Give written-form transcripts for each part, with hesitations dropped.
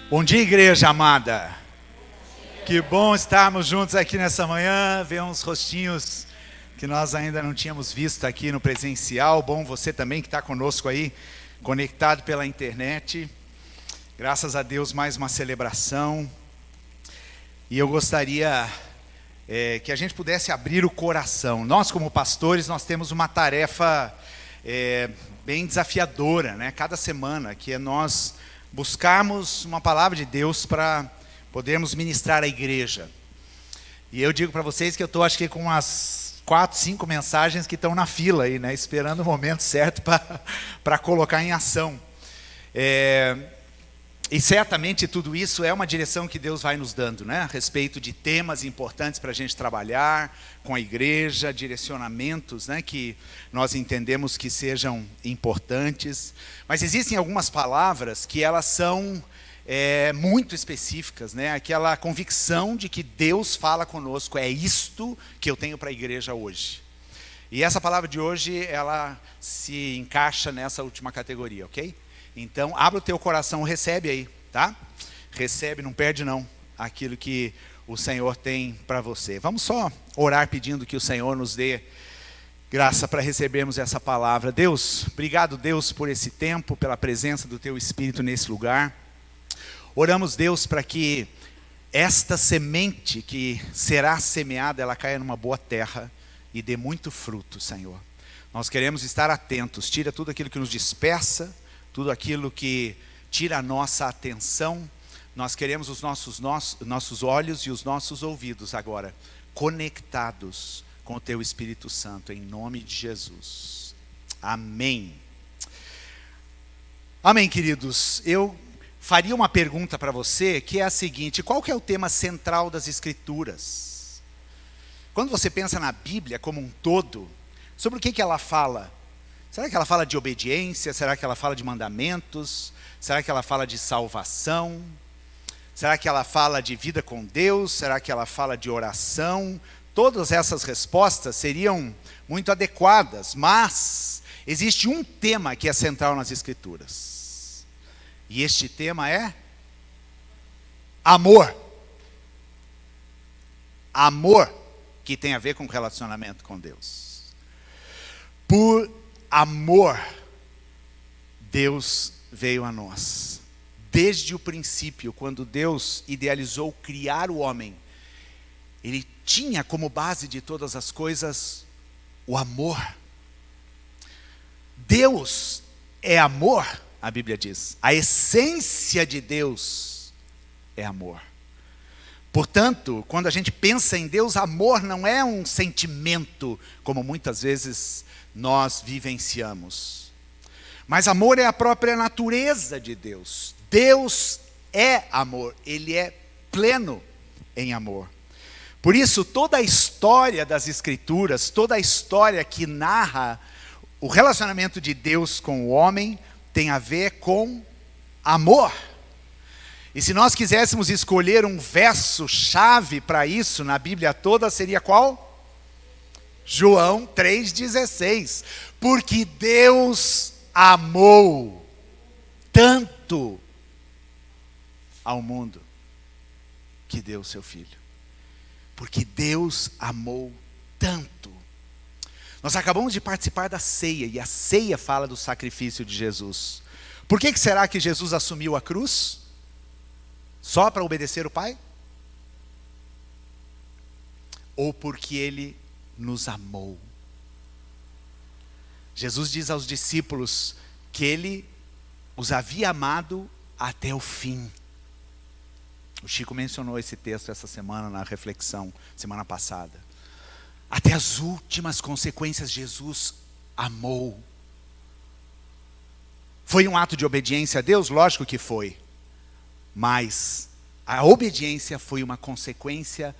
Bom dia, igreja amada. Que bom estarmos juntos aqui nessa manhã, ver uns rostinhos que nós ainda não tínhamos visto aqui no presencial. Bom você também que está conosco aí, conectado pela internet. Graças a Deus, mais uma celebração. E eu gostaria que a gente pudesse abrir o coração. Nós, como pastores, nós temos uma tarefa bem desafiadora, né? Cada semana, que é nós buscarmos uma palavra de Deus para podermos ministrar à igreja. E eu digo para vocês que eu estou, acho que com umas 4, 5 mensagens que estão na fila aí, né? Esperando o momento certo para colocar em ação. E certamente tudo isso é uma direção que Deus vai nos dando, né? A respeito de temas importantes para a gente trabalhar com a igreja, direcionamentos, né, que nós entendemos que sejam importantes. Mas existem algumas palavras que elas são muito específicas, né? Aquela convicção de que Deus fala conosco, é isto que eu tenho para a igreja hoje. E essa palavra de hoje, ela se encaixa nessa última categoria, ok? Então, abre o teu coração, recebe aí, tá? Recebe, não perde não, aquilo que o Senhor tem para você. Vamos só orar pedindo que o Senhor nos dê graça para recebermos essa palavra. Deus, obrigado Deus por esse tempo, pela presença do teu Espírito nesse lugar. Oramos Deus para que esta semente que será semeada, ela caia numa boa terra e dê muito fruto, Senhor. Nós queremos estar atentos, tira tudo aquilo que nos dispersa, tudo aquilo que tira a nossa atenção. Nós queremos os nossos olhos e os nossos ouvidos agora conectados com o Teu Espírito Santo, em nome de Jesus. Amém. Amém, queridos. Eu faria uma pergunta para você, que é a seguinte: qual que é o tema central das Escrituras? Quando você pensa na Bíblia como um todo, sobre o que ela fala? Será que ela fala de obediência? Será que ela fala de mandamentos? Será que ela fala de salvação? Será que ela fala de vida com Deus? Será que ela fala de oração? Todas essas respostas seriam muito adequadas, mas existe um tema que é central nas Escrituras. E este tema é amor. Amor, que tem a ver com relacionamento com Deus. Por amor, Deus veio a nós. Desde o princípio, quando Deus idealizou criar o homem, Ele tinha como base de todas as coisas o amor. Deus é amor, a Bíblia diz. A essência de Deus é amor. Portanto, quando a gente pensa em Deus, amor não é um sentimento, como muitas vezes nós vivenciamos. Mas amor é a própria natureza de Deus. Deus é amor, Ele é pleno em amor. Por isso, toda a história das Escrituras, toda a história que narra o relacionamento de Deus com o homem, tem a ver com amor. E se nós quiséssemos escolher um verso-chave para isso na Bíblia toda, seria qual? João 3,16. Porque Deus amou tanto ao mundo que deu o seu Filho. Porque Deus amou tanto. Nós acabamos de participar da ceia, e a ceia fala do sacrifício de Jesus. Por que será que Jesus assumiu a cruz? Só para obedecer o Pai? Ou porque Ele nos amou? Jesus diz aos discípulos que Ele os havia amado até o fim. O Chico mencionou esse texto essa semana na reflexão, semana passada. Até as últimas consequências Jesus amou. Foi um ato de obediência a Deus? Lógico que foi. Mas a obediência foi uma consequência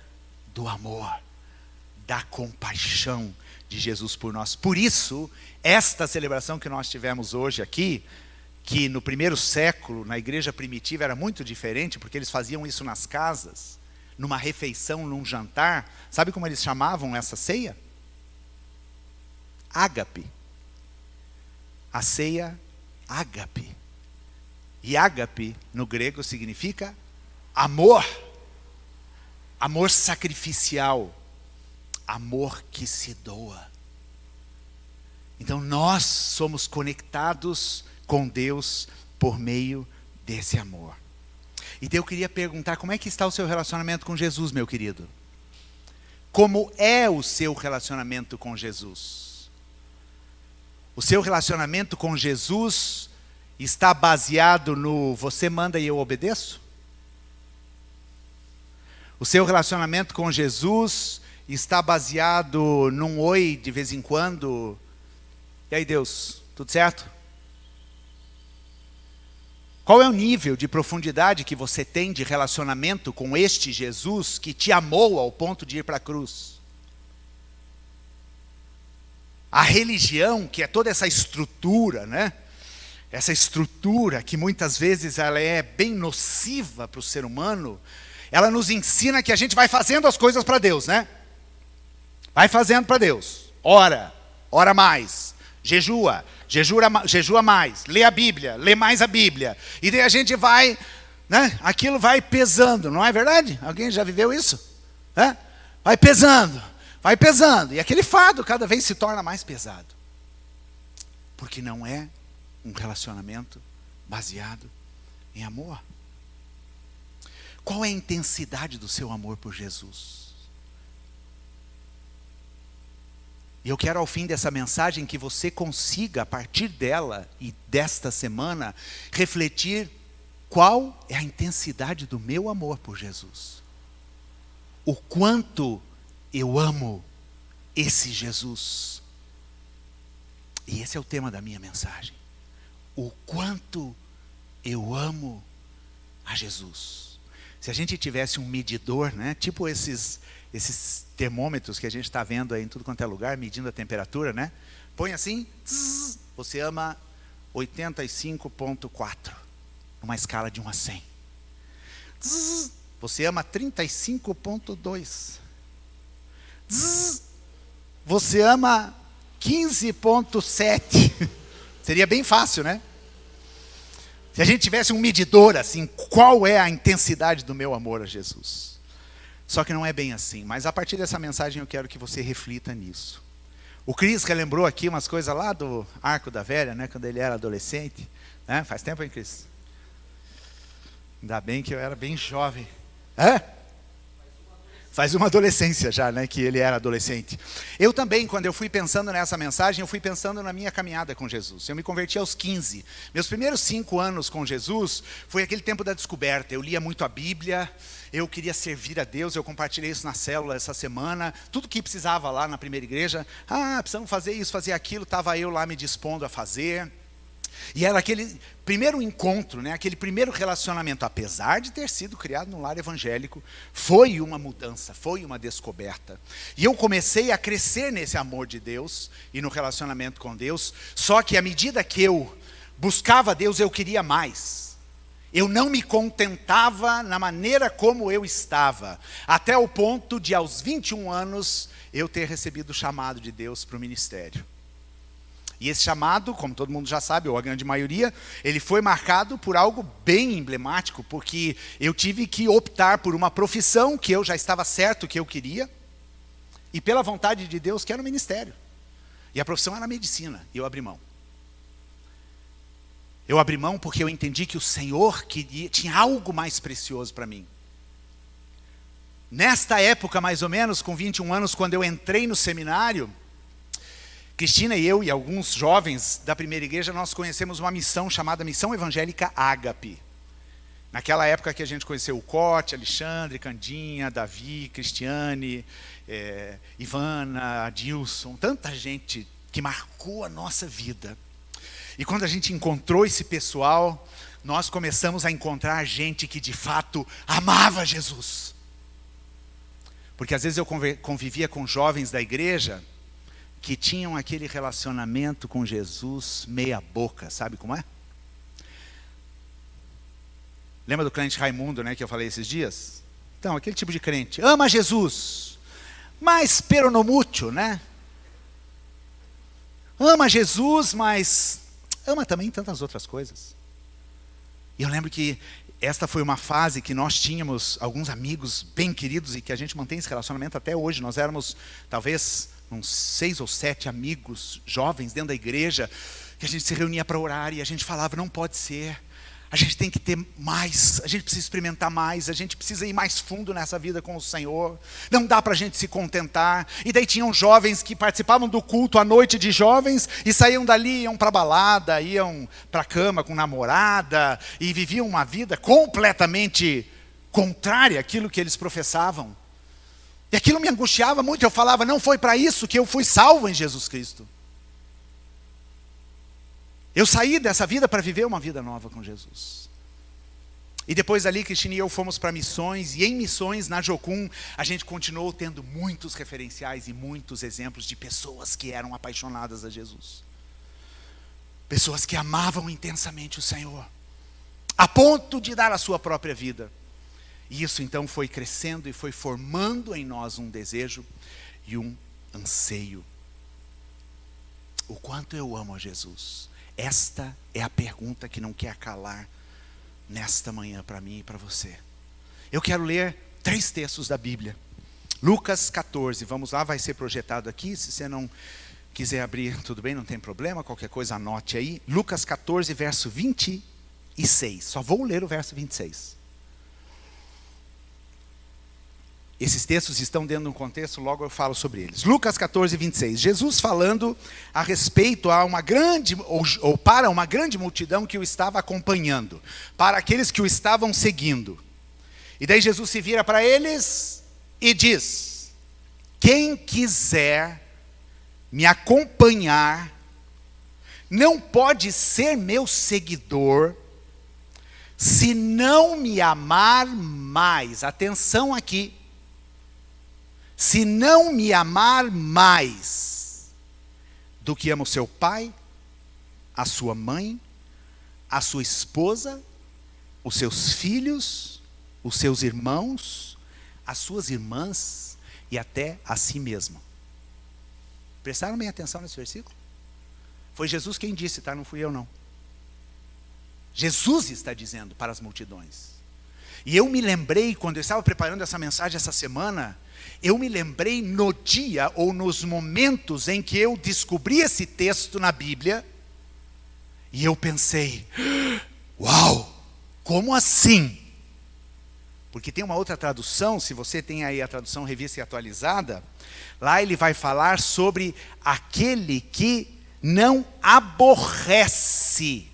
do amor, da compaixão de Jesus por nós. Por isso, esta celebração que nós tivemos hoje aqui, que no primeiro século, na igreja primitiva, era muito diferente, porque eles faziam isso nas casas, numa refeição, num jantar. Sabe como eles chamavam essa ceia? Ágape. A ceia ágape. E ágape, no grego, significa amor. Amor sacrificial. Amor que se doa. Então nós somos conectados com Deus por meio desse amor. Então eu queria perguntar, como é que está o seu relacionamento com Jesus, meu querido? Como é o seu relacionamento com Jesus? O seu relacionamento com Jesus está baseado no você manda e eu obedeço? O seu relacionamento com Jesus está baseado num oi de vez em quando? E aí, Deus, tudo certo? Qual é o nível de profundidade que você tem de relacionamento com este Jesus que te amou ao ponto de ir para a cruz? A religião, que é toda essa estrutura, né? Essa estrutura que muitas vezes ela é bem nociva para o ser humano, ela nos ensina que a gente vai fazendo as coisas para Deus, né? Vai fazendo para Deus. Ora mais. Jejua mais, lê a Bíblia, lê mais a Bíblia. E daí a gente vai, né? Aquilo vai pesando, não é verdade? Alguém já viveu isso? Vai pesando. E aquele fardo cada vez se torna mais pesado. Porque não é um relacionamento baseado em amor. Qual é a intensidade do seu amor por Jesus? E eu quero ao fim dessa mensagem que você consiga, a partir dela e desta semana, refletir qual é a intensidade do meu amor por Jesus. O quanto eu amo esse Jesus. E esse é o tema da minha mensagem. O quanto eu amo a Jesus. Se a gente tivesse um medidor, né, tipo esses termômetros que a gente está vendo aí em tudo quanto é lugar, medindo a temperatura, né? Põe assim, tss, você ama 85,4, numa escala de 1 a 100. Tss, você ama 35,2. Você ama 15,7. Seria bem fácil, né? Se a gente tivesse um medidor assim, qual é a intensidade do meu amor a Jesus? Só que não é bem assim. Mas a partir dessa mensagem eu quero que você reflita nisso. O Cris relembrou aqui umas coisas lá do Arco da Velha, né? Quando ele era adolescente. Né? Faz tempo, hein, Cris? Ainda bem que eu era bem jovem. Faz uma adolescência já, né, que ele era adolescente. Eu também, quando eu fui pensando nessa mensagem, eu fui pensando na minha caminhada com Jesus. Eu me converti aos 15. Meus primeiros 5 anos com Jesus foi aquele tempo da descoberta. Eu lia muito a Bíblia, eu queria servir a Deus, eu compartilhei isso na célula essa semana. Tudo que precisava lá na primeira igreja, precisamos fazer isso, fazer aquilo, estava eu lá me dispondo a fazer. E era aquele primeiro encontro, né, aquele primeiro relacionamento, apesar de ter sido criado num lar evangélico, foi uma mudança, foi uma descoberta. E eu comecei a crescer nesse amor de Deus e no relacionamento com Deus, só que à medida que eu buscava Deus, eu queria mais. Eu não me contentava na maneira como eu estava, até o ponto de aos 21 anos eu ter recebido o chamado de Deus para o ministério. E esse chamado, como todo mundo já sabe, ou a grande maioria, ele foi marcado por algo bem emblemático, porque eu tive que optar por uma profissão que eu já estava certo que eu queria, e pela vontade de Deus, que era o ministério. E a profissão era a medicina, e eu abri mão. Eu abri mão porque eu entendi que o Senhor tinha algo mais precioso para mim. Nesta época, mais ou menos, com 21 anos, quando eu entrei no seminário, Cristina e eu e alguns jovens da primeira igreja, nós conhecemos uma missão chamada Missão Evangélica Ágape. Naquela época que a gente conheceu o Cote, Alexandre, Candinha, Davi, Cristiane, Ivana, Adilson, tanta gente que marcou a nossa vida. E quando a gente encontrou esse pessoal, nós começamos a encontrar gente que de fato amava Jesus. Porque às vezes eu convivia com jovens da igreja que tinham aquele relacionamento com Jesus meia boca, sabe como é? Lembra do crente Raimundo, né, que eu falei esses dias? Então, aquele tipo de crente, ama Jesus, mas pero no mucho, né? Ama Jesus, mas ama também tantas outras coisas. E eu lembro que esta foi uma fase que nós tínhamos alguns amigos bem queridos e que a gente mantém esse relacionamento até hoje. Nós éramos talvez uns 6 ou 7 amigos jovens dentro da igreja, que a gente se reunia para orar e a gente falava, não pode ser. A gente tem que ter mais, a gente precisa experimentar mais, a gente precisa ir mais fundo nessa vida com o Senhor. Não dá para a gente se contentar. E daí tinham jovens que participavam do culto à noite de jovens e saíam dali, iam para a balada, iam para a cama com namorada e viviam uma vida completamente contrária àquilo que eles professavam. E aquilo me angustiava muito, eu falava, não foi para isso que eu fui salvo em Jesus Cristo. Eu saí dessa vida para viver uma vida nova com Jesus. E depois dali, Cristina e eu fomos para missões. E em missões, na Jocum, a gente continuou tendo muitos referenciais e muitos exemplos de pessoas que eram apaixonadas a Jesus. Pessoas que amavam intensamente o Senhor, a ponto de dar a sua própria vida. E isso então foi crescendo e foi formando em nós um desejo e um anseio. O quanto eu amo a Jesus. Esta é a pergunta que não quer calar nesta manhã para mim e para você. Eu quero ler 3 textos da Bíblia. Lucas 14, vamos lá, vai ser projetado aqui. Se você não quiser abrir, tudo bem, não tem problema. Qualquer coisa anote aí. Lucas 14, verso 26. Só vou ler o verso 26. Esses textos estão dentro de um contexto, logo eu falo sobre eles. Lucas 14, 26. Jesus falando a respeito a uma grande, ou para uma grande multidão que o estava acompanhando. Para aqueles que o estavam seguindo. E daí Jesus se vira para eles e diz: quem quiser me acompanhar, não pode ser meu seguidor, se não me amar mais. Atenção aqui. Se não me amar mais do que ama o seu pai, a sua mãe, a sua esposa, os seus filhos, os seus irmãos, as suas irmãs e até a si mesmo. Prestaram bem atenção nesse versículo? Foi Jesus quem disse, tá? Não fui eu não. Jesus está dizendo para as multidões. E eu me lembrei, quando eu estava preparando essa mensagem essa semana, eu me lembrei no dia ou nos momentos em que eu descobri esse texto na Bíblia, e eu pensei, uau, como assim? Porque tem uma outra tradução, se você tem aí a tradução revista e atualizada, lá ele vai falar sobre aquele que não aborrece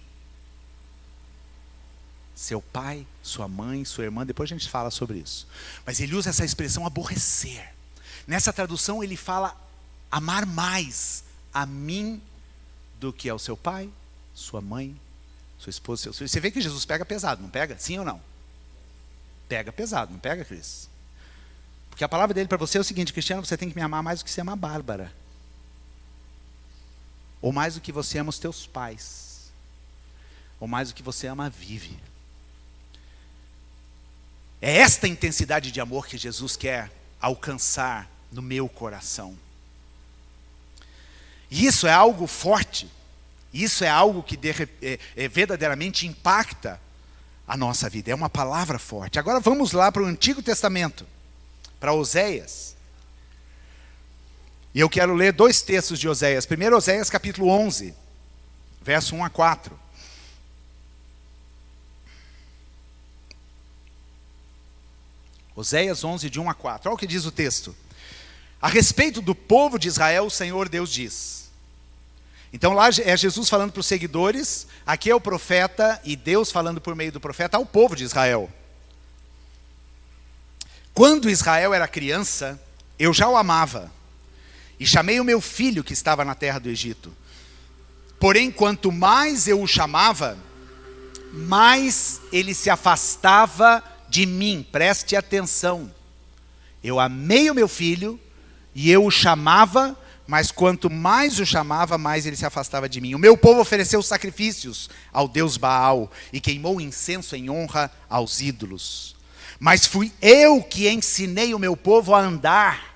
seu pai, sua mãe, sua irmã, depois a gente fala sobre isso. Mas ele usa essa expressão aborrecer. Nessa tradução ele fala amar mais a mim do que ao seu pai, sua mãe, sua esposa, seus filhos. Você vê que Jesus pega pesado, não pega? Sim ou não? Pega pesado, não pega, Cris? Porque a palavra dele para você é o seguinte: Cristiano, você tem que me amar mais do que você ama a Bárbara. Ou mais do que você ama os teus pais. Ou mais do que você ama a Vivi. É esta intensidade de amor que Jesus quer alcançar no meu coração. E isso é algo forte. Isso é algo que verdadeiramente impacta a nossa vida. É uma palavra forte. Agora vamos lá para o Antigo Testamento, para Oséias. E eu quero ler 2 textos de Oséias. Primeiro, Oséias capítulo 11, verso 1 a 4. Oséias 11, de 1 a 4. Olha o que diz o texto. A respeito do povo de Israel, o Senhor Deus diz. Então lá é Jesus falando para os seguidores, aqui é o profeta e Deus falando por meio do profeta ao povo de Israel. Quando Israel era criança, eu já o amava, e chamei o meu filho que estava na terra do Egito. Porém, quanto mais eu o chamava, mais ele se afastava de mim. Preste atenção. Eu amei o meu filho e eu o chamava, mas quanto mais o chamava, mais ele se afastava de mim. O meu povo ofereceu sacrifícios ao Deus Baal e queimou incenso em honra aos ídolos. Mas fui eu que ensinei o meu povo a andar.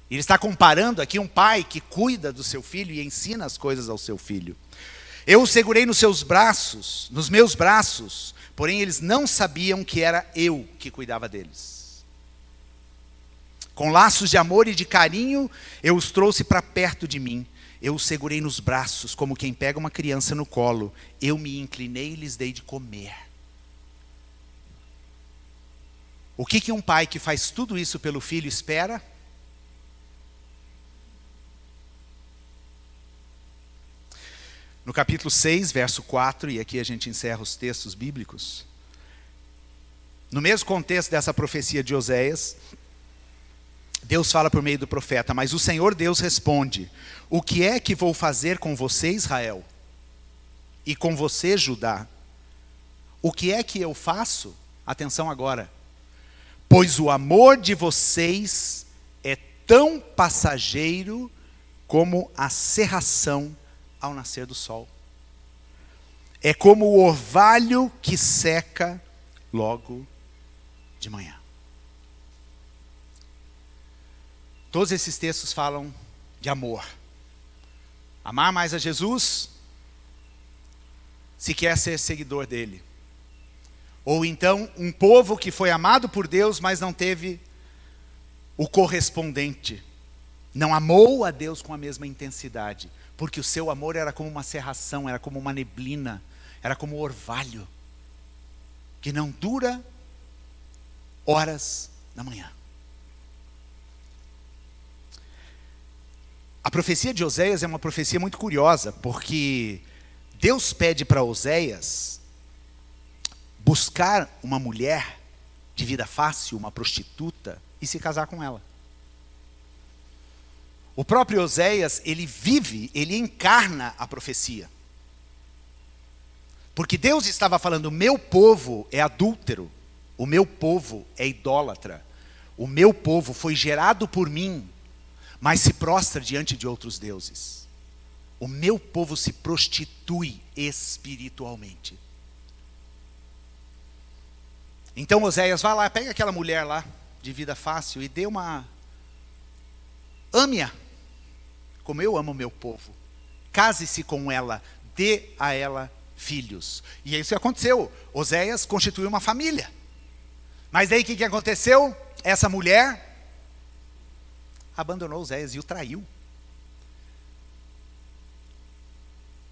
Ele está comparando aqui um pai que cuida do seu filho e ensina as coisas ao seu filho. Eu o segurei nos seus braços, nos meus braços, porém eles não sabiam que era eu que cuidava deles. Com laços de amor e de carinho, eu os trouxe para perto de mim. Eu os segurei nos braços, como quem pega uma criança no colo. Eu me inclinei e lhes dei de comer. O que um pai que faz tudo isso pelo filho espera? No capítulo 6, verso 4, e aqui a gente encerra os textos bíblicos. No mesmo contexto dessa profecia de Oséias, Deus fala por meio do profeta, mas o Senhor Deus responde: o que é que vou fazer com você, Israel? E com você, Judá? O que é que eu faço? Atenção agora. Pois o amor de vocês é tão passageiro como a cerração ao nascer do sol. É como o orvalho que seca logo de manhã. Todos esses textos falam de amor. Amar mais a Jesus, se quer ser seguidor dele. Ou então, um povo que foi amado por Deus, mas não teve o correspondente. Não amou a Deus com a mesma intensidade. Porque o seu amor era como uma cerração, era como uma neblina, era como um orvalho, que não dura horas da manhã. A profecia de Oséias é uma profecia muito curiosa, porque Deus pede para Oséias buscar uma mulher de vida fácil, uma prostituta, e se casar com ela. O próprio Oséias, ele vive, ele encarna a profecia. Porque Deus estava falando, o meu povo é adúltero, o meu povo é idólatra, o meu povo foi gerado por mim, mas se prostra diante de outros deuses. O meu povo se prostitui espiritualmente. Então Oséias, vai lá, pega aquela mulher lá, de vida fácil, e dê uma... ame-a, como eu amo o meu povo. Case-se com ela, dê a ela filhos. E isso aconteceu. Oséias constituiu uma família. Mas daí o que aconteceu? Essa mulher abandonou Oséias e o traiu.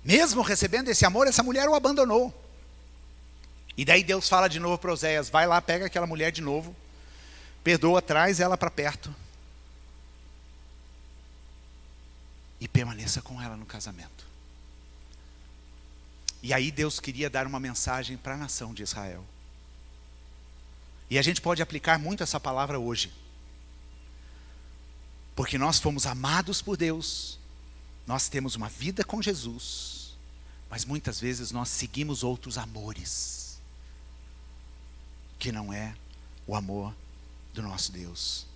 Mesmo recebendo esse amor, essa mulher o abandonou. E daí Deus fala de novo para Oséias, vai lá, pega aquela mulher de novo, perdoa, traz ela para perto. E permaneça com ela no casamento. E aí Deus queria dar uma mensagem para a nação de Israel. E a gente pode aplicar muito essa palavra hoje. Porque nós fomos amados por Deus, nós temos uma vida com Jesus, mas muitas vezes nós seguimos outros amores, que não é o amor do nosso Deus.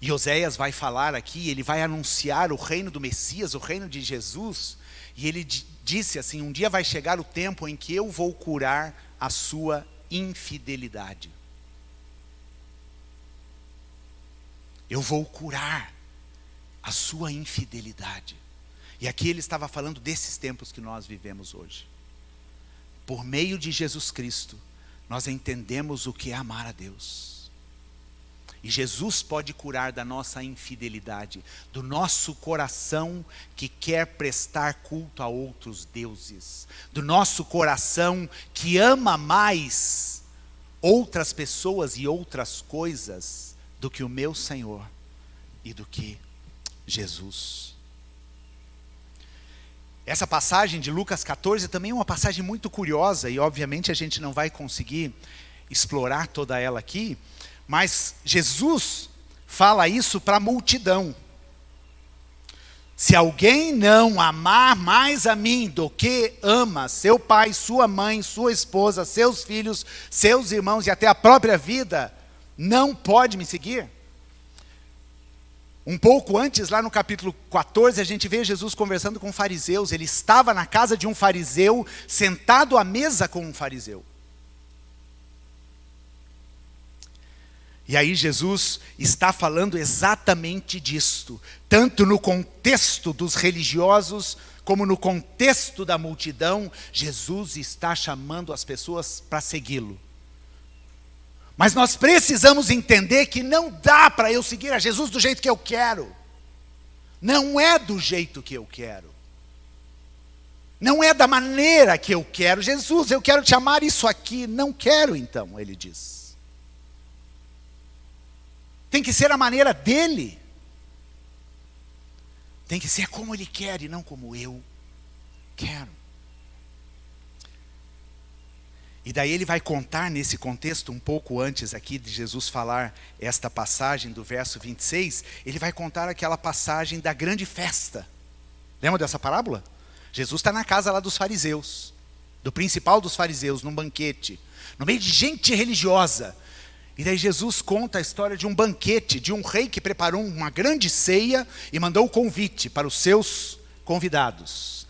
E Oséias vai falar aqui, ele vai anunciar o reino do Messias, o reino de Jesus, e ele disse assim, um dia vai chegar o tempo em que eu vou curar a sua infidelidade. Eu vou curar a sua infidelidade. E aqui ele estava falando desses tempos que nós vivemos hoje. Por meio de Jesus Cristo, nós entendemos o que é amar a Deus. E Jesus pode curar da nossa infidelidade, do nosso coração que quer prestar culto a outros deuses, do nosso coração que ama mais outras pessoas e outras coisas do que o meu Senhor e do que Jesus. Essa passagem de Lucas 14 também é uma passagem muito curiosa e obviamente a gente não vai conseguir explorar toda ela aqui, mas Jesus fala isso para a multidão. Se alguém não amar mais a mim do que ama seu pai, sua mãe, sua esposa, seus filhos, seus irmãos e até a própria vida, não pode me seguir. Um pouco antes, lá no capítulo 14, a gente vê Jesus conversando com fariseus. Ele estava na casa de um fariseu, sentado à mesa com um fariseu. E aí Jesus está falando exatamente disto, tanto no contexto dos religiosos, como no contexto da multidão, Jesus está chamando as pessoas para segui-lo. Mas nós precisamos entender que não dá para eu seguir a Jesus do jeito que eu quero. Não é do jeito que eu quero. Não é da maneira que eu quero. Jesus, eu quero te amar isso aqui. Não quero então, ele diz. Tem que ser a maneira dele. Tem que ser como ele quer e não como eu quero. E daí ele vai contar nesse contexto, um pouco antes aqui de Jesus falar esta passagem do verso 26, ele vai contar aquela passagem da grande festa. Lembra dessa parábola? Jesus está na casa lá dos fariseus, do principal dos fariseus, num banquete, no meio de gente religiosa. E daí Jesus conta a história de um banquete, de um rei que preparou uma grande ceia e mandou o convite para os seus convidados,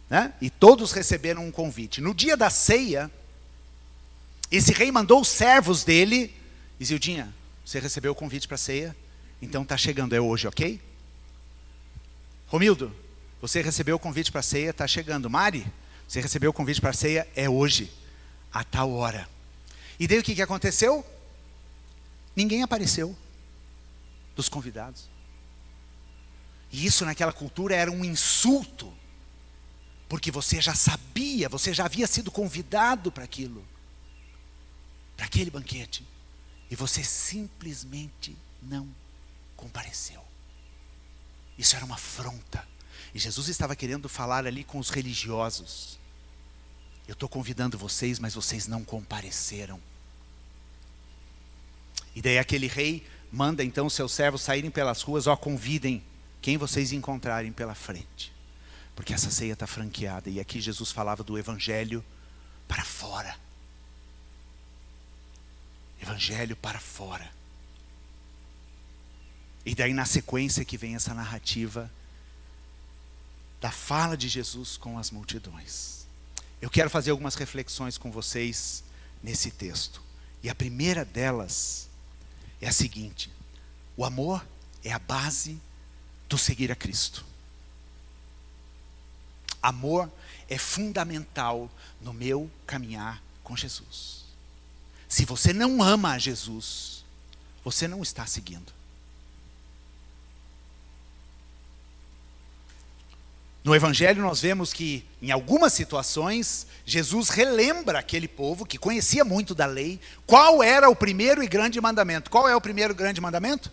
né? E todos receberam um convite. No dia da ceia, esse rei mandou os servos dele, e Zildinha, você recebeu o convite para a ceia? Então está chegando, é hoje, ok? Romildo, você recebeu o convite para a ceia, está chegando. Mari, você recebeu o convite para a ceia, é hoje, a tal hora. E daí o que aconteceu? Ninguém apareceu dos convidados. E isso naquela cultura era um insulto, porque você já sabia, você já havia sido convidado para aquilo, para aquele banquete, e você simplesmente não compareceu. Isso era uma afronta. E Jesus estava querendo falar ali com os religiosos. Eu estou convidando vocês, mas vocês não compareceram. E daí aquele rei manda então os seus servos saírem pelas ruas, convidem quem vocês encontrarem pela frente. Porque essa ceia está franqueada. E aqui Jesus falava do evangelho para fora. Evangelho para fora. E daí na sequência que vem essa narrativa da fala de Jesus com as multidões. Eu quero fazer algumas reflexões com vocês nesse texto. E a primeira delas é a seguinte: o amor é a base do seguir a Cristo. Amor é fundamental no meu caminhar com Jesus. Se você não ama a Jesus, você não está seguindo. No Evangelho nós vemos que, em algumas situações, Jesus relembra aquele povo que conhecia muito da lei, qual era o primeiro e grande mandamento. Qual é o primeiro grande mandamento?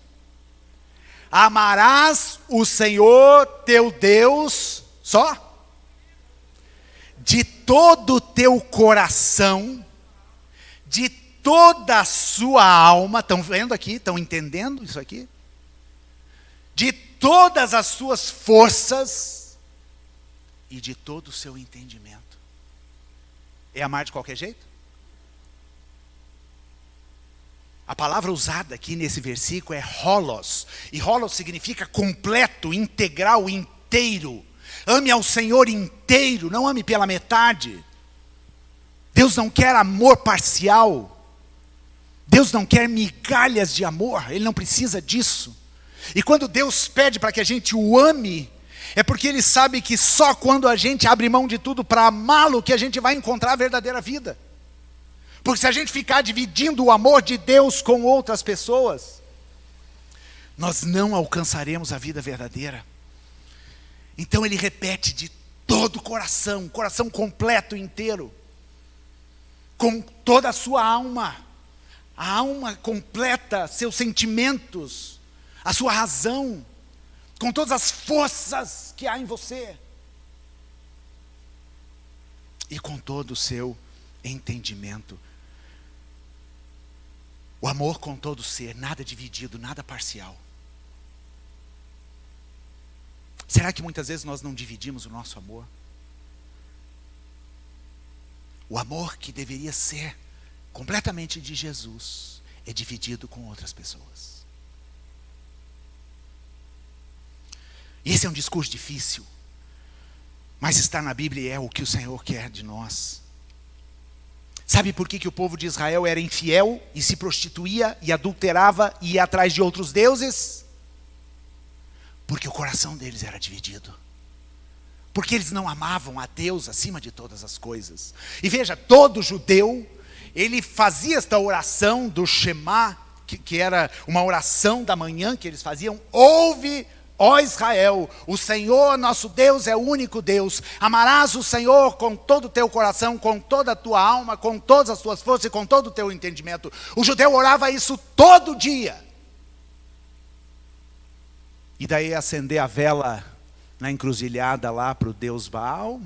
Amarás o Senhor teu Deus, só? De todo o teu coração, de toda a sua alma. Estão vendo aqui? Estão entendendo isso aqui? De todas as suas forças e de todo o seu entendimento. É amar de qualquer jeito? A palavra usada aqui nesse versículo é holos. E holos significa completo, integral, inteiro. Ame ao Senhor inteiro, não ame pela metade. Deus não quer amor parcial. Deus não quer migalhas de amor. Ele não precisa disso. E quando Deus pede para que a gente o ame, é porque Ele sabe que só quando a gente abre mão de tudo para amá-lo que a gente vai encontrar a verdadeira vida. Porque se a gente ficar dividindo o amor de Deus com outras pessoas, nós não alcançaremos a vida verdadeira. Então Ele repete de todo o coração, coração completo, inteiro, com toda a sua alma, a alma completa, seus sentimentos, a sua razão, com todas as forças que há em você, e com todo o seu entendimento. O amor com todo o ser, nada dividido, nada parcial. Será que muitas vezes nós não dividimos o nosso amor? O amor que deveria ser completamente de Jesus é dividido com outras pessoas. E esse é um discurso difícil, mas está na Bíblia e é o que o Senhor quer de nós. Sabe por que o povo de Israel era infiel e se prostituía e adulterava e ia atrás de outros deuses? Porque o coração deles era dividido. porque eles não amavam a Deus acima de todas as coisas. E veja, todo judeu, ele fazia esta oração do Shema, que era uma oração da manhã que eles faziam: ouve, ó Israel, o Senhor nosso Deus é o único Deus. Amarás o Senhor com todo o teu coração, com toda a tua alma, com todas as tuas forças e com todo o teu entendimento. O judeu orava isso todo dia. E daí acender a vela na encruzilhada lá para o Deus Baal,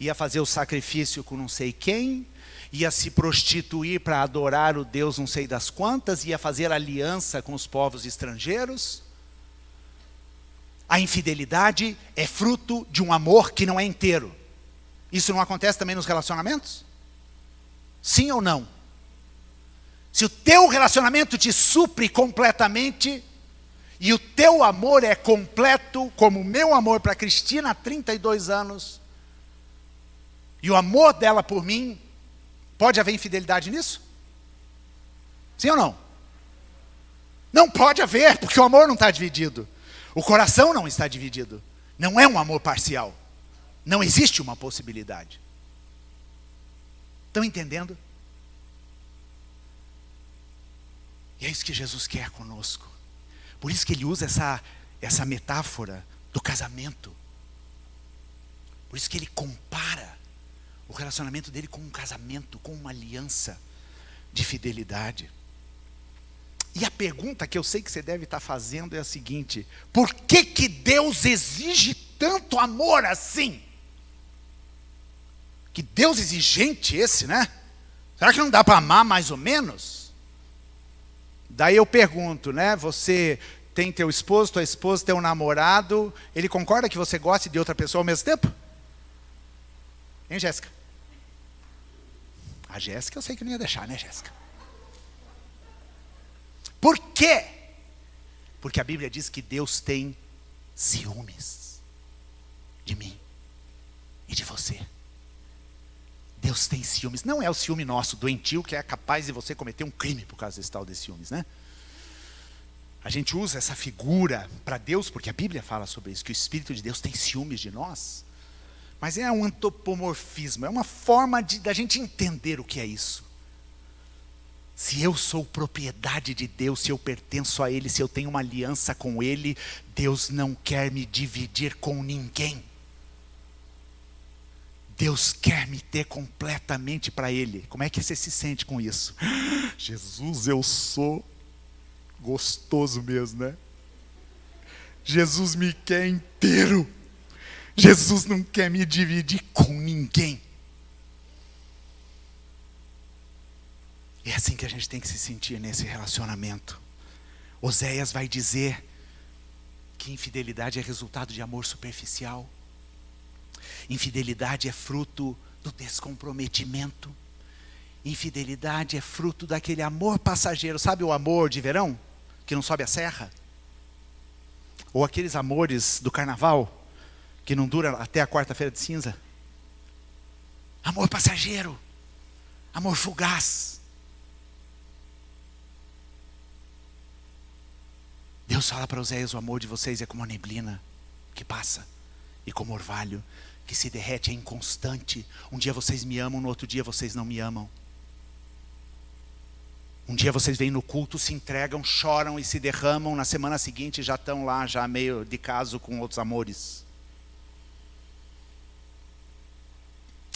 ia fazer o sacrifício com não sei quem, ia se prostituir para adorar o Deus não sei das quantas, ia fazer aliança com os povos estrangeiros. A infidelidade é fruto de um amor que não é inteiro. Isso não acontece também nos relacionamentos? Sim ou não? Se o teu relacionamento te supre completamente, e o teu amor é completo, como o meu amor para a Cristina há 32 anos, e o amor dela por mim, pode haver infidelidade nisso? Sim ou não? Não pode haver, porque o amor não está dividido. O coração não está dividido. Não é um amor parcial. Não existe uma possibilidade. Estão entendendo? E é isso que Jesus quer conosco. Por isso que ele usa essa metáfora do casamento. Por isso que ele compara o relacionamento dele com um casamento, com uma aliança de fidelidade. E a pergunta que eu sei que você deve estar fazendo é a seguinte: por que Deus exige tanto amor assim? Que Deus exigente esse, né? Será que não dá para amar mais ou menos? Daí eu pergunto, né? Você tem teu esposo, tua esposa, teu namorado, ele concorda que você goste de outra pessoa ao mesmo tempo? Hein, Jéssica? A Jéssica eu sei que não ia deixar, né, Jéssica? Por quê? Porque a Bíblia diz que Deus tem ciúmes de mim e de você. Deus tem ciúmes. Não é o ciúme nosso, doentio, que é capaz de você cometer um crime por causa desse tal de ciúmes, né? A gente usa essa figura para Deus, porque a Bíblia fala sobre isso, que o Espírito de Deus tem ciúmes de nós. Mas é um antropomorfismo, é uma forma da gente entender o que é isso. Se eu sou propriedade de Deus, se eu pertenço a Ele, se eu tenho uma aliança com Ele, Deus não quer me dividir com ninguém. Deus quer me ter completamente para Ele. Como é que você se sente com isso? Jesus, eu sou gostoso mesmo, né? Jesus me quer inteiro. Jesus não quer me dividir com ninguém. É assim que a gente tem que se sentir nesse relacionamento. Oséias vai dizer que infidelidade é resultado de amor superficial. Infidelidade é fruto do descomprometimento. Infidelidade é fruto daquele amor passageiro. Sabe o amor de verão, que não sobe a serra? Ou aqueles amores do carnaval, que não dura até a quarta-feira de cinza? Amor passageiro. Amor fugaz. Deus fala para Oséias: o amor de vocês é como a neblina que passa, e como orvalho que se derrete, é inconstante. Um dia vocês me amam, no outro dia vocês não me amam. Um dia vocês vêm no culto, se entregam, choram e se derramam, na semana seguinte já estão lá, já meio de caso com outros amores.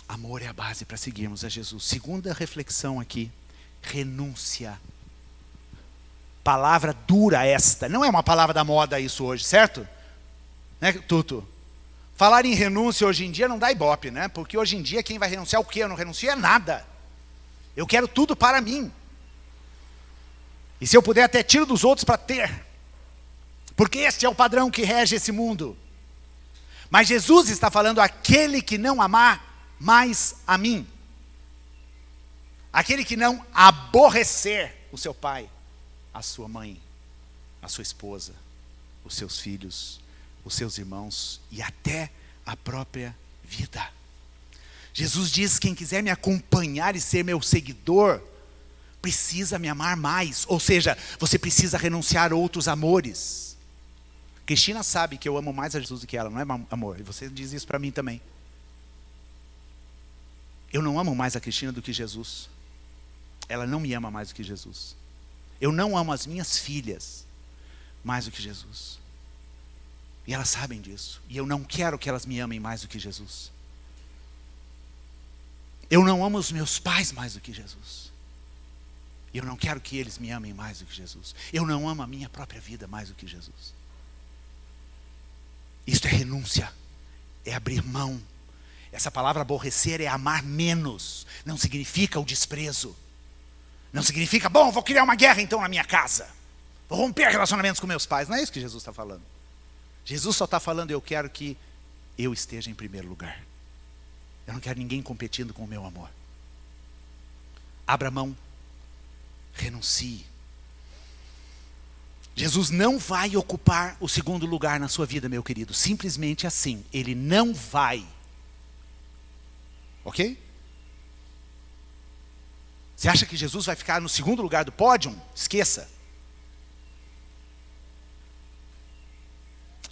Amor é a base para seguirmos a Jesus. Segunda reflexão aqui: renúncia. Palavra dura esta, não é uma palavra da moda isso hoje, certo? Né, Tuto? Falar em renúncia hoje em dia não dá ibope, né? Porque hoje em dia quem vai renunciar o quê? Eu não renuncio é nada. Eu quero tudo para mim. E se eu puder até tiro dos outros para ter. Porque este é o padrão que rege esse mundo. Mas Jesus está falando: aquele que não amar mais a mim. Aquele que não aborrecer o seu pai, a sua mãe, a sua esposa, os seus filhos, os seus irmãos e até a própria vida. Jesus diz: quem quiser me acompanhar e ser meu seguidor, precisa me amar mais. Ou seja, você precisa renunciar a outros amores. Cristina sabe que eu amo mais a Jesus do que ela, não é, amor? E você diz isso para mim também. Eu não amo mais a Cristina do que Jesus. Ela não me ama mais do que Jesus. Eu não amo as minhas filhas mais do que Jesus. E elas sabem disso. E eu não quero que elas me amem mais do que Jesus. Eu não amo os meus pais mais do que Jesus. E eu não quero que eles me amem mais do que Jesus. Eu não amo a minha própria vida mais do que Jesus. Isto é renúncia. É abrir mão. Essa palavra aborrecer é amar menos. Não significa o desprezo. Não significa, bom, vou criar uma guerra então na minha casa. Vou romper relacionamentos com meus pais. Não é isso que Jesus está falando. Jesus só está falando, eu quero que eu esteja em primeiro lugar. Eu não quero ninguém competindo com o meu amor. Abra mão. Renuncie. Jesus não vai ocupar o segundo lugar na sua vida, meu querido. Simplesmente assim. Ele não vai. Ok? Você acha que Jesus vai ficar no segundo lugar do pódio? Esqueça.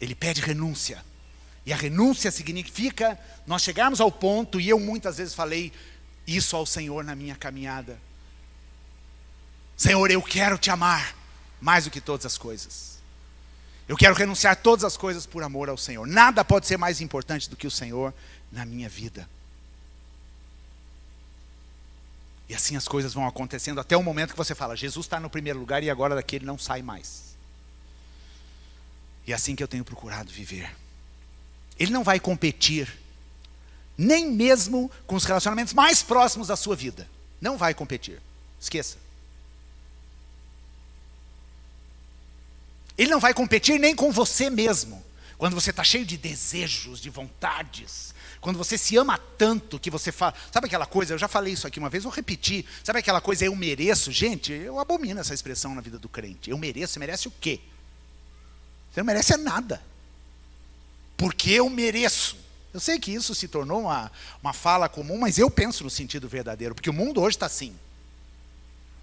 Ele pede renúncia. E a renúncia significa nós chegarmos ao ponto, e eu muitas vezes falei isso ao Senhor na minha caminhada. Senhor, eu quero te amar mais do que todas as coisas. Eu quero renunciar todas as coisas por amor ao Senhor. Nada pode ser mais importante do que o Senhor na minha vida. E assim as coisas vão acontecendo até o momento que você fala, Jesus está no primeiro lugar e agora daqui ele não sai mais. E é assim que eu tenho procurado viver. Ele não vai competir, nem mesmo com os relacionamentos mais próximos da sua vida. Não vai competir. Esqueça. Ele não vai competir nem com você mesmo. Quando você está cheio de desejos, de vontades. Quando você se ama tanto que você fala... Sabe aquela coisa, eu já falei isso aqui uma vez, vou repetir. Sabe aquela coisa, eu mereço? Gente, eu abomino essa expressão na vida do crente. Eu mereço, você merece o quê? Você não merece nada. Porque eu mereço. Eu sei que isso se tornou uma fala comum, mas eu penso no sentido verdadeiro. Porque o mundo hoje está assim.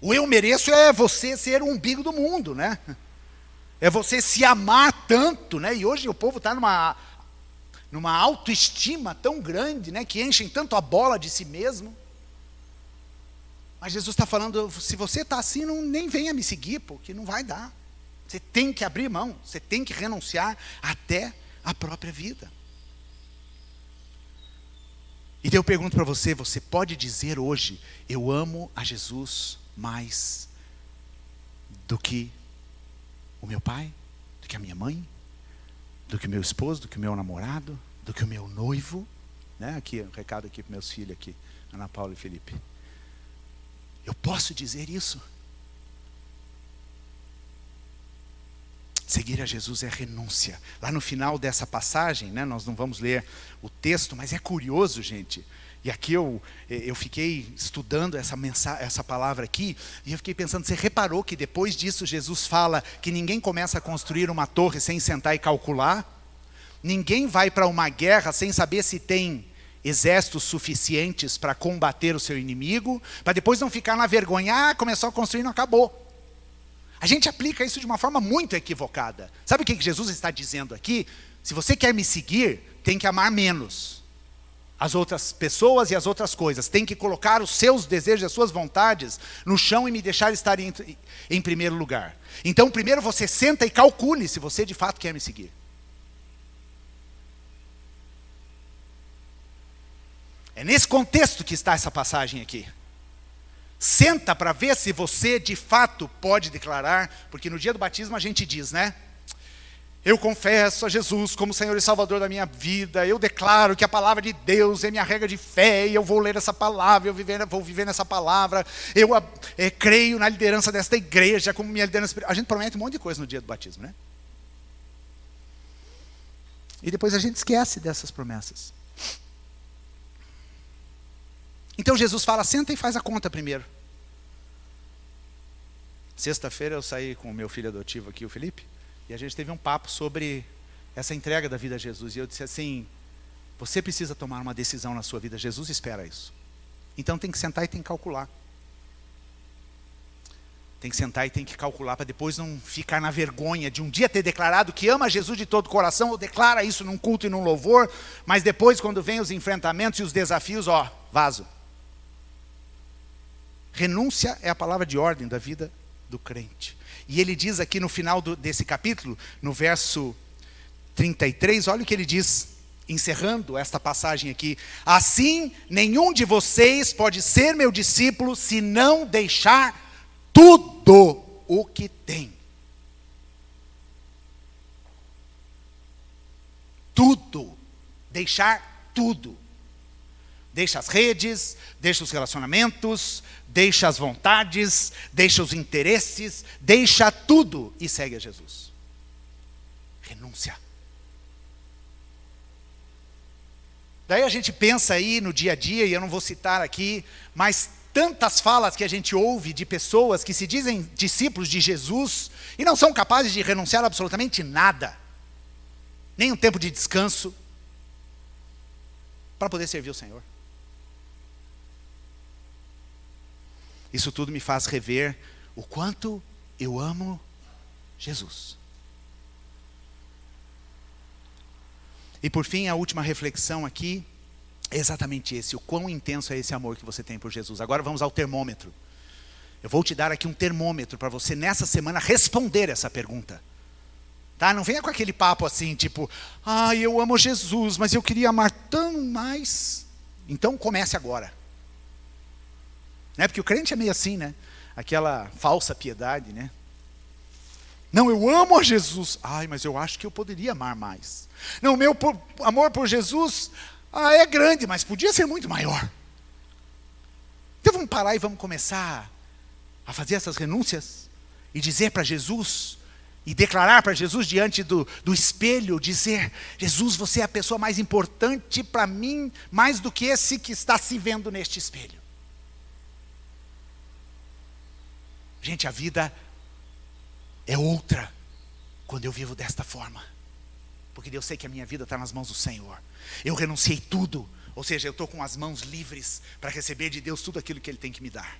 O eu mereço é você ser o umbigo do mundo, né? É você se amar tanto, né? E hoje o povo está numa autoestima tão grande, né? Que enchem tanto a bola de si mesmo. Mas Jesus está falando, se você está assim, nem venha me seguir, porque não vai dar. Você tem que abrir mão, você tem que renunciar até a própria vida. E daí eu pergunto para você, você pode dizer hoje, eu amo a Jesus mais do que o meu pai, do que a minha mãe, do que o meu esposo, do que o meu namorado, do que o meu noivo, né? Aqui, um recado aqui para meus filhos aqui, Ana Paula e Felipe. Eu posso dizer isso? Seguir a Jesus é renúncia. Lá no final dessa passagem, né, nós não vamos ler o texto, mas é curioso, gente. E aqui eu fiquei estudando essa palavra aqui, e eu fiquei pensando, você reparou que depois disso Jesus fala que ninguém começa a construir uma torre sem sentar e calcular? Ninguém vai para uma guerra sem saber se tem exércitos suficientes para combater o seu inimigo, para depois não ficar na vergonha, começou a construir e não acabou. A gente aplica isso de uma forma muito equivocada. Sabe o que Jesus está dizendo aqui? Se você quer me seguir, tem que amar menos as outras pessoas e as outras coisas. Tem que colocar os seus desejos, as suas vontades no chão e me deixar estar em primeiro lugar. Então, primeiro você senta e calcule se você de fato quer me seguir. É nesse contexto que está essa passagem aqui. Senta para ver se você de fato pode declarar, porque no dia do batismo a gente diz, né? Eu confesso a Jesus como Senhor e Salvador da minha vida, eu declaro que a palavra de Deus é minha regra de fé, e eu vou ler essa palavra, vou viver nessa palavra, eu creio na liderança desta igreja, como minha liderança. A gente promete um monte de coisa no dia do batismo, né? E depois a gente esquece dessas promessas. Então Jesus fala, senta e faz a conta primeiro. Sexta-feira eu saí com o meu filho adotivo aqui, o Felipe, e a gente teve um papo sobre essa entrega da vida a Jesus. E eu disse assim, você precisa tomar uma decisão na sua vida, Jesus espera isso. Então tem que sentar e tem que calcular. Tem que sentar e tem que calcular para depois não ficar na vergonha de um dia ter declarado que ama Jesus de todo o coração, ou declara isso num culto e num louvor, mas depois quando vem os enfrentamentos e os desafios, vaso. Renúncia é a palavra de ordem da vida do crente. E ele diz aqui no final desse capítulo, no verso 33, olha o que ele diz, encerrando esta passagem aqui. Assim, nenhum de vocês pode ser meu discípulo se não deixar tudo o que tem. Tudo. Deixar tudo. Deixa as redes, deixa os relacionamentos, deixa as vontades, deixa os interesses, deixa tudo e segue a Jesus. Renúncia. Daí a gente pensa aí no dia a dia, e eu não vou citar aqui, mas tantas falas que a gente ouve de pessoas que se dizem discípulos de Jesus e não são capazes de renunciar a absolutamente nada, nem um tempo de descanso, para poder servir o Senhor. Isso tudo me faz rever o quanto eu amo Jesus. E por fim, a última reflexão aqui é exatamente esse, o quão intenso é esse amor que você tem por Jesus. Agora vamos ao termômetro. Eu vou te dar aqui um termômetro para você nessa semana responder essa pergunta. Tá? Não venha com aquele papo assim, tipo, eu amo Jesus, mas eu queria amar tão mais. Então comece agora. Né? Porque o crente é meio assim, né? Aquela falsa piedade, né? Não, eu amo a Jesus. Mas eu acho que eu poderia amar mais. Não, meu amor por Jesus é grande, mas podia ser muito maior. Então vamos parar e vamos começar a fazer essas renúncias e dizer para Jesus, e declarar para Jesus diante do espelho, dizer, Jesus, você é a pessoa mais importante para mim, mais do que esse que está se vendo neste espelho. Gente, a vida é outra quando eu vivo desta forma. Porque eu sei que a minha vida está nas mãos do Senhor. Eu renunciei tudo. Ou seja, eu estou com as mãos livres para receber de Deus tudo aquilo que Ele tem que me dar.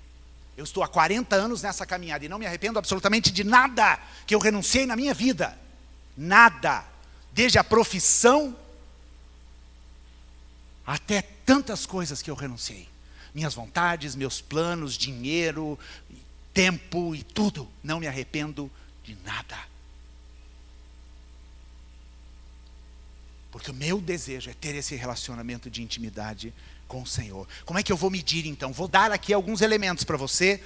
Eu estou há 40 anos nessa caminhada e não me arrependo absolutamente de nada que eu renunciei na minha vida. Nada. Desde a profissão até tantas coisas que eu renunciei. Minhas vontades, meus planos, dinheiro, tempo e tudo. Não me arrependo de nada. Porque o meu desejo é ter esse relacionamento de intimidade com o Senhor. Como é que eu vou medir então? Vou dar aqui alguns elementos para você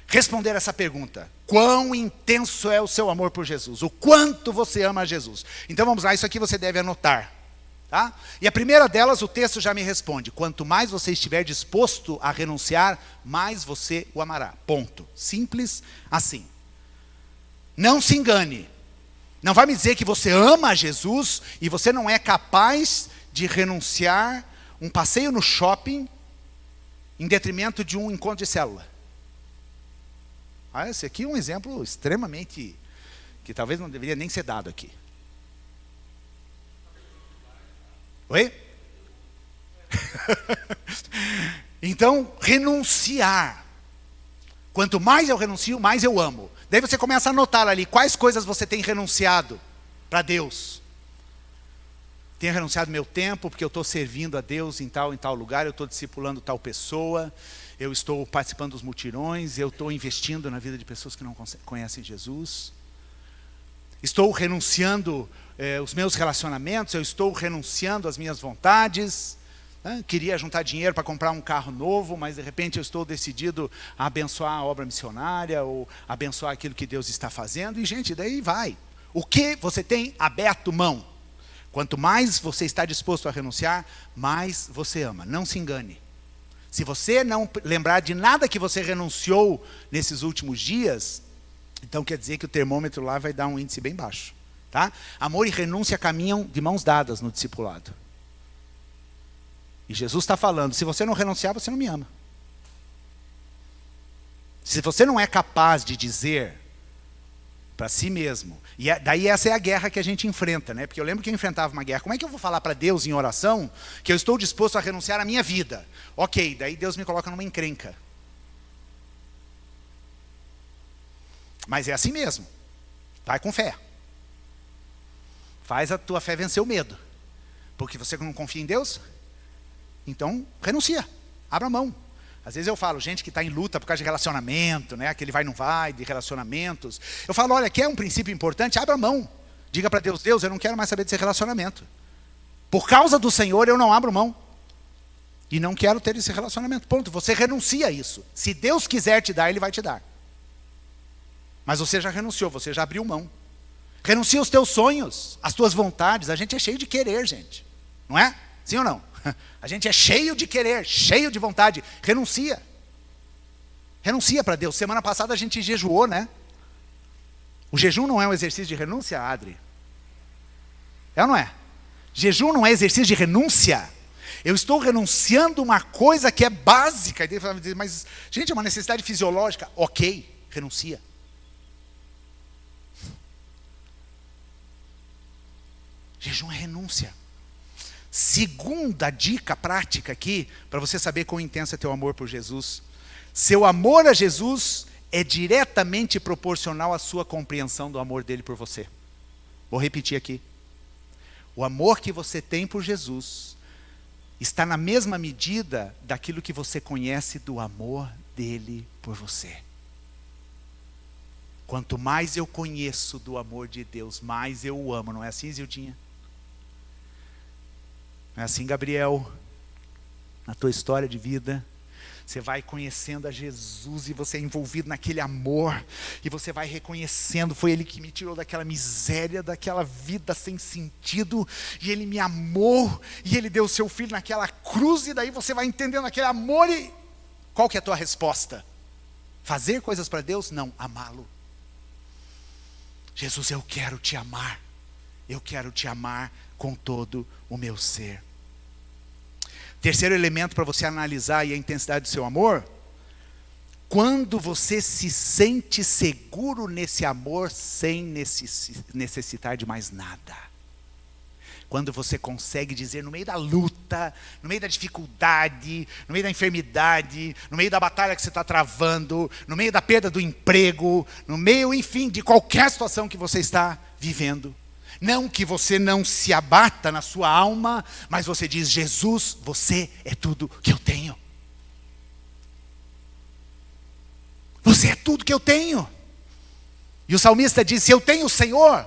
responder essa pergunta. Quão intenso é o seu amor por Jesus? O quanto você ama a Jesus? Então vamos lá, isso aqui você deve anotar. Tá? E a primeira delas, o texto já me responde. Quanto mais você estiver disposto a renunciar, mais você o amará. Ponto. Simples assim. Não se engane. Não vai me dizer que você ama Jesus e você não é capaz de renunciar um passeio no shopping em detrimento de um encontro de célula. Esse aqui é um exemplo extremamente, que talvez não deveria nem ser dado aqui. Oi? Então, renunciar. Quanto mais eu renuncio, mais eu amo. Daí você começa a anotar ali, quais coisas você tem renunciado para Deus. Tenho renunciado meu tempo, porque eu estou servindo a Deus em tal lugar, eu estou discipulando tal pessoa, eu estou participando dos mutirões, eu estou investindo na vida de pessoas que não conhecem Jesus. Estou renunciando os meus relacionamentos, eu estou renunciando às minhas vontades. Queria juntar dinheiro para comprar um carro novo, mas de repente eu estou decidido a abençoar a obra missionária, ou abençoar aquilo que Deus está fazendo, e gente, daí vai. O que você tem aberto mão? Quanto mais você está disposto a renunciar, mais você ama. Não se engane. Se você não lembrar de nada que você renunciou nesses últimos dias, então quer dizer que o termômetro lá vai dar um índice bem baixo. Tá? Amor e renúncia caminham de mãos dadas no discipulado. E Jesus está falando, se você não renunciar, você não me ama. Se você não é capaz de dizer para si mesmo, e daí essa é a guerra que a gente enfrenta, né? Porque eu lembro que eu enfrentava uma guerra. Como é que eu vou falar para Deus em oração que eu estou disposto a renunciar à minha vida? Ok, daí Deus me coloca numa encrenca. Mas é assim mesmo. Vai com fé. Faz a tua fé vencer o medo. Porque você não confia em Deus, então renuncia, abra mão. Às vezes eu falo, gente que está em luta por causa de relacionamento, né? Aquele vai não vai, de relacionamentos. Eu falo, olha, aqui é um princípio importante, abra mão. Diga para Deus, Deus, eu não quero mais saber desse relacionamento. Por causa do Senhor, eu não abro mão. E não quero ter esse relacionamento. Ponto, você renuncia a isso. Se Deus quiser te dar, Ele vai te dar. Mas você já renunciou, você já abriu mão. Renuncia os teus sonhos, as tuas vontades. A gente é cheio de querer, gente. Não é? Sim ou não? A gente é cheio de querer, cheio de vontade. Renuncia. Renuncia para Deus. Semana passada a gente jejuou, né? O jejum não é um exercício de renúncia, Adri? É ou não é? Jejum não é exercício de renúncia. Eu estou renunciando uma coisa que é básica. E Deus vai dizer, mas, gente, é uma necessidade fisiológica. Ok, renuncia. Jejum é renúncia. Segunda dica prática aqui, para você saber quão intenso é teu amor por Jesus. Seu amor a Jesus é diretamente proporcional à sua compreensão do amor dele por você. Vou repetir aqui. O amor que você tem por Jesus está na mesma medida daquilo que você conhece do amor dele por você. Quanto mais eu conheço do amor de Deus, mais eu o amo. Não é assim, Zildinha? Não é assim, Gabriel? Na tua história de vida, você vai conhecendo a Jesus e você é envolvido naquele amor. E você vai reconhecendo, foi Ele que me tirou daquela miséria, daquela vida sem sentido. E Ele me amou, e Ele deu o seu Filho naquela cruz. E daí você vai entendendo aquele amor e... Qual que é a tua resposta? Fazer coisas para Deus? Não, amá-lo. Jesus, eu quero te amar. Eu quero te amar com todo o meu ser. Terceiro elemento para você analisar aí a intensidade do seu amor. Quando você se sente seguro nesse amor sem necessitar de mais nada. Quando você consegue dizer no meio da luta, no meio da dificuldade, no meio da enfermidade, no meio da batalha que você está travando, no meio da perda do emprego, no meio, enfim, de qualquer situação que você está vivendo. Não que você não se abata na sua alma, mas você diz, Jesus, você é tudo que eu tenho. Você é tudo que eu tenho. E o salmista diz, se eu tenho o Senhor,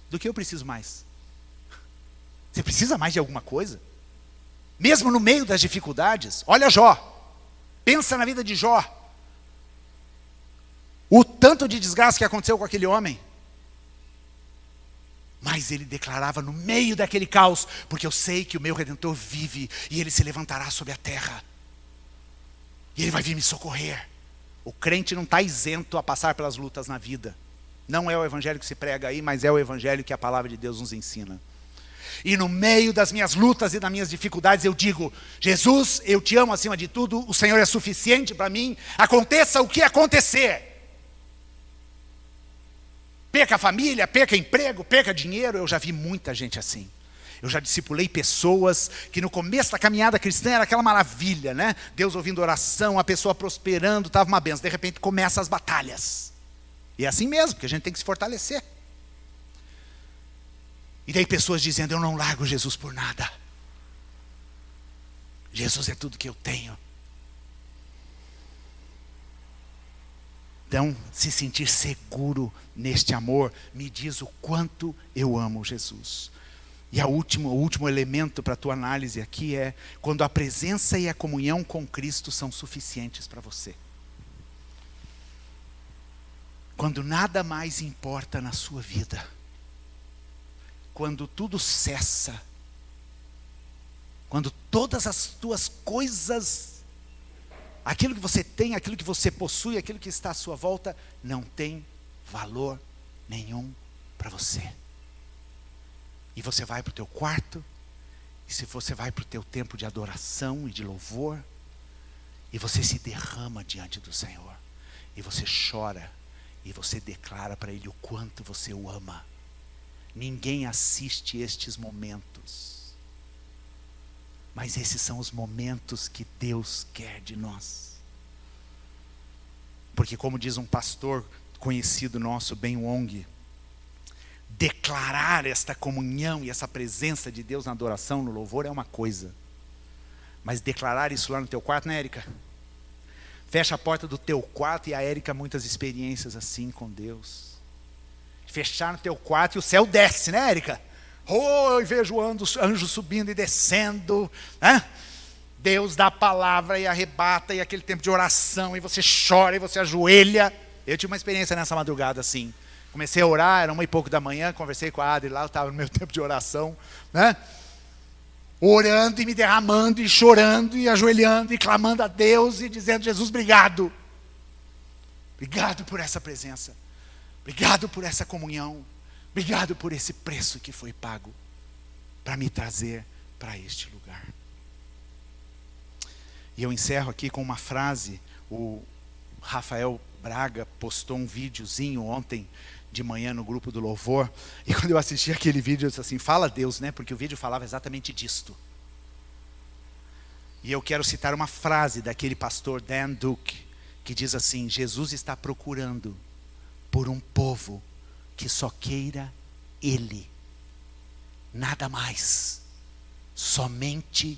do que eu preciso mais? Você precisa mais de alguma coisa? Mesmo no meio das dificuldades, olha Jó. Pensa na vida de Jó. O tanto de desgraça que aconteceu com aquele homem. Mas ele declarava no meio daquele caos, porque eu sei que o meu Redentor vive, e ele se levantará sobre a terra. E ele vai vir me socorrer. O crente não está isento a passar pelas lutas na vida. Não é o evangelho que se prega aí, mas é o evangelho que a palavra de Deus nos ensina. E no meio das minhas lutas e das minhas dificuldades eu digo, Jesus, eu te amo acima de tudo, o Senhor é suficiente para mim, aconteça o que acontecer. Perca a família, perca emprego, perca dinheiro. Eu já vi muita gente assim. Eu já discipulei pessoas que no começo da caminhada cristã era aquela maravilha, né? Deus ouvindo oração, a pessoa prosperando, estava uma benção. De repente começam as batalhas. E é assim mesmo, porque a gente tem que se fortalecer. E daí pessoas dizendo, eu não largo Jesus por nada. Jesus é tudo que eu tenho. Então, se sentir seguro neste amor, me diz o quanto eu amo Jesus. E o último elemento para a tua análise aqui é, quando a presença e a comunhão com Cristo são suficientes para você. Quando nada mais importa na sua vida. Quando tudo cessa. Quando todas as tuas coisas, aquilo que você tem, aquilo que você possui, aquilo que está à sua volta, não tem valor nenhum para você. E você vai para o teu quarto, e se você vai para o teu tempo de adoração e de louvor, e você se derrama diante do Senhor, e você chora, e você declara para Ele o quanto você o ama. Ninguém assiste estes momentos, mas esses são os momentos que Deus quer de nós. Porque como diz um pastor conhecido nosso, Ben Wong, declarar esta comunhão e essa presença de Deus na adoração, no louvor é uma coisa. Mas declarar isso lá no teu quarto, né, Érica? Fecha a porta do teu quarto e a Érica muitas experiências assim com Deus. Fechar no teu quarto e o céu desce, né, Érica? Oh, eu vejo anjos subindo e descendo, né? Deus dá a palavra e arrebata, e aquele tempo de oração, e você chora, e você ajoelha. Eu tive uma experiência nessa madrugada assim. Comecei a orar, era 1h pouco da manhã, conversei com a Adri lá, eu estava no meu tempo de oração, né? Orando e me derramando, e chorando, e ajoelhando, e clamando a Deus, e dizendo: Jesus, obrigado. Obrigado por essa presença. Obrigado por essa comunhão. Obrigado por esse preço que foi pago para me trazer para este lugar. E eu encerro aqui com uma frase. O Rafael Braga postou um videozinho ontem de manhã no grupo do louvor. E quando eu assisti aquele vídeo, eu disse assim: fala Deus, né? Porque o vídeo falava exatamente disto. E eu quero citar uma frase daquele pastor Dan Duke, que diz assim: Jesus está procurando por um povo que só queira Ele, nada mais, somente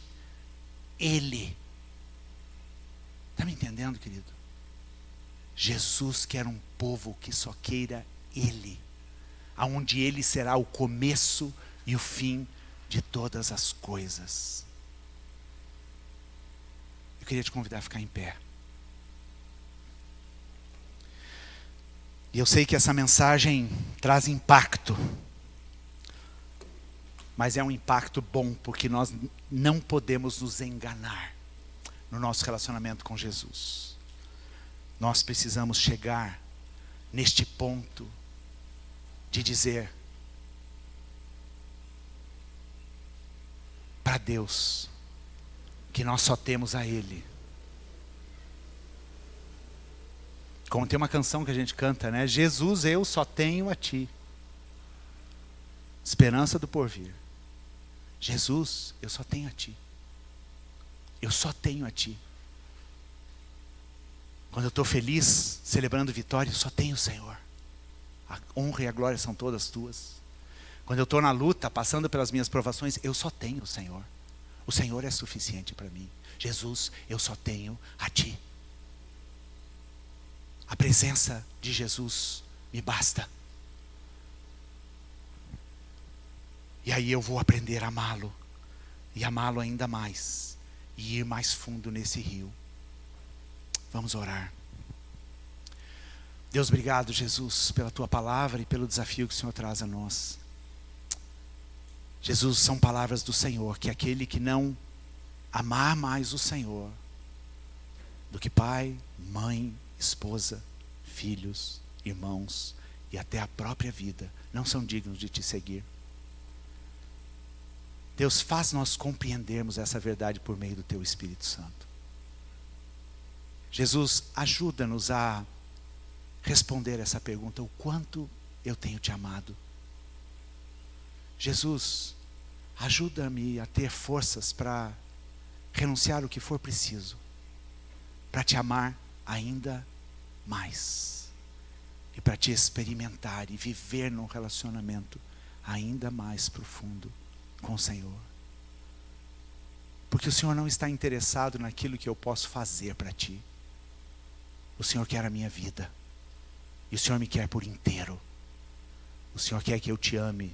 Ele. Está me entendendo, querido? Jesus quer um povo que só queira Ele, aonde Ele será o começo e o fim de todas as coisas. Eu queria te convidar a ficar em pé. E eu sei que essa mensagem traz impacto, mas é um impacto bom, porque nós não podemos nos enganar no nosso relacionamento com Jesus. Nós precisamos chegar neste ponto de dizer para Deus que nós só temos a Ele. Como tem uma canção que a gente canta, né? Jesus, eu só tenho a Ti. Esperança do porvir. Jesus, eu só tenho a Ti. Eu só tenho a Ti. Quando eu estou feliz, celebrando vitória, eu só tenho o Senhor. A honra e a glória são todas Tuas. Quando eu estou na luta, passando pelas minhas provações, eu só tenho o Senhor. O Senhor é suficiente para mim. Jesus, eu só tenho a Ti. A presença de Jesus me basta. E aí eu vou aprender a amá-lo. E amá-lo ainda mais. E ir mais fundo nesse rio. Vamos orar. Deus, obrigado, Jesus, pela Tua palavra e pelo desafio que o Senhor traz a nós. Jesus, são palavras do Senhor, que aquele que não amar mais o Senhor do que pai, mãe, esposa, filhos, irmãos e até a própria vida, não são dignos de Te seguir. Deus, faz nós compreendermos essa verdade por meio do Teu Espírito Santo. Jesus, ajuda-nos a responder essa pergunta: o quanto eu tenho Te amado? Jesus, ajuda-me a ter forças para renunciar o que for preciso, para Te amar ainda mais, e para Te experimentar e viver num relacionamento ainda mais profundo com o Senhor. Porque o Senhor não está interessado naquilo que eu posso fazer para Ti. O Senhor quer a minha vida, e o Senhor me quer por inteiro. O Senhor quer que eu Te ame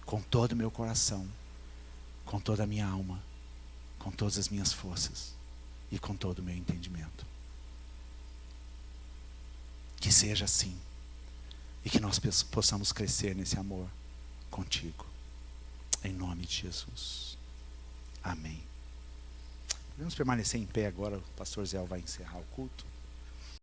com todo o meu coração, com toda a minha alma, com todas as minhas forças e com todo o meu entendimento. Que seja assim, e que nós possamos crescer nesse amor contigo, em nome de Jesus. Amém. Vamos permanecer em pé agora, o pastor Zé vai encerrar o culto.